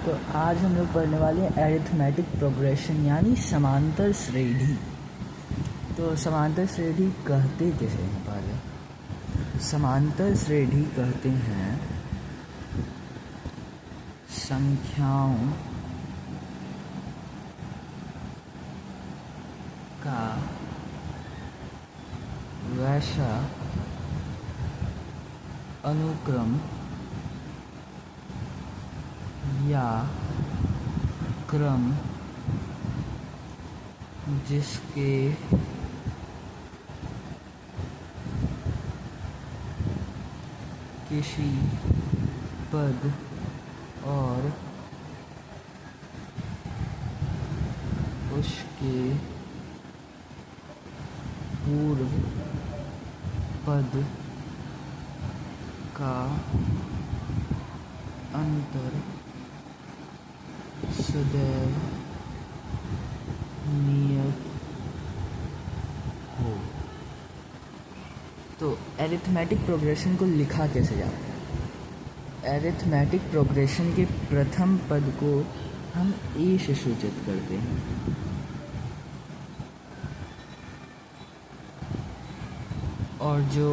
तो आज हम लोग पढ़ने वाले हैं एरिथमेटिक प्रोग्रेशन यानी समांतर श्रेणी। तो समांतर श्रेणी कहते किसे हैं? पहले समांतर श्रेणी कहते हैं संख्याओं का वैसा अनुक्रम या क्रम जिसके किसी पद और उसके पूर्व पद का अंतर सदैव नियत हो। तो एरिथमेटिक प्रोग्रेशन को लिखा कैसे जाता है? एरिथमेटिक प्रोग्रेशन के प्रथम पद को हम ए से सूचित करते हैं और जो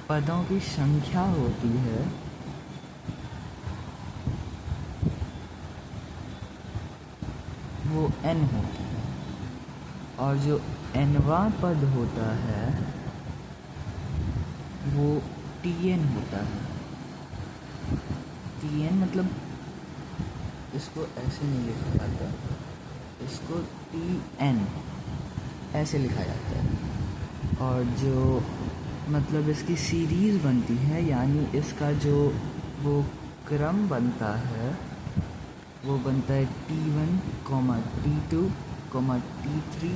पदों की संख्या होती है वो n होती है और जो nवां पद होता है वो tn होता है। tn मतलब इसको ऐसे नहीं लिखा जाता, इसको tn ऐसे लिखा जाता है और जो मतलब इसकी सीरीज़ बनती है यानी इसका जो वो क्रम बनता है वो बनता है T1, T2, T3,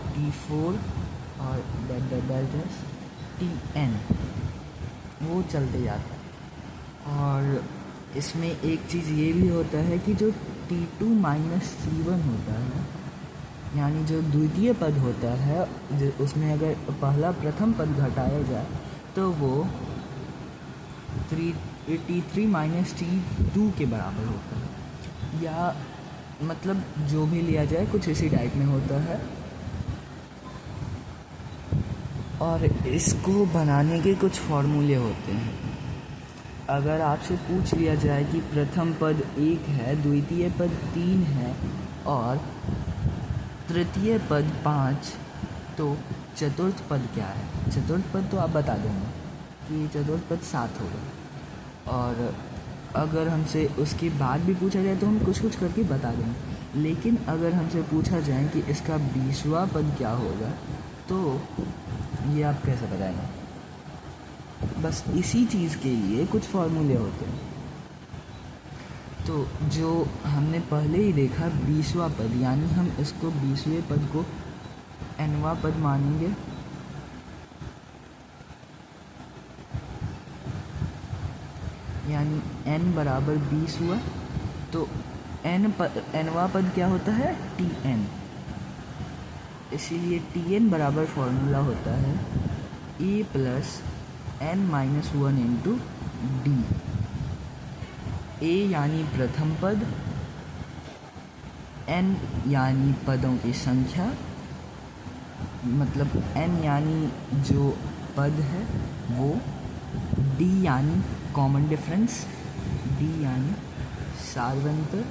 T4 और Tn वो चलते जाता है। और इसमें एक चीज़ ये भी होता है कि जो T2 माइनस T1 होता है यानी जो द्वितीय पद होता है उसमें अगर पहला प्रथम पद घटाया जाए तो वो T3 माइनस T2 के बराबर होता है, या मतलब जो भी लिया जाए कुछ इसी टाइप में होता है। और इसको बनाने के कुछ फॉर्मूले होते हैं। अगर आपसे पूछ लिया जाए कि प्रथम पद 1 है, द्वितीय पद 3 है और तृतीय पद 5, तो चतुर्थ पद क्या है? चतुर्थ पद तो आप बता देंगे कि चतुर्थ पद 7 होगा। और अगर हमसे उसके बाद भी पूछा जाए तो हम कुछ कुछ करके बता देंगे, लेकिन अगर हमसे पूछा जाए कि इसका 20वां पद क्या होगा तो ये आप कैसे बताएंगे? बस इसी चीज़ के लिए कुछ फॉर्मूले होते हैं। तो जो हमने पहले ही देखा 20वां पद यानी हम इसको 20वें पद को nवां पद मानेंगे यानी n बराबर 20 हुआ तो nवां पद क्या होता है? Tn। इसीलिए Tn बराबर फॉर्मूला होता है a plus n minus 1 into D. a यानी प्रथम पद, n यानी पदों की संख्या, मतलब n यानी जो पद है वो, d यानी कॉमन डिफरेंस, d यानी सार्वंतर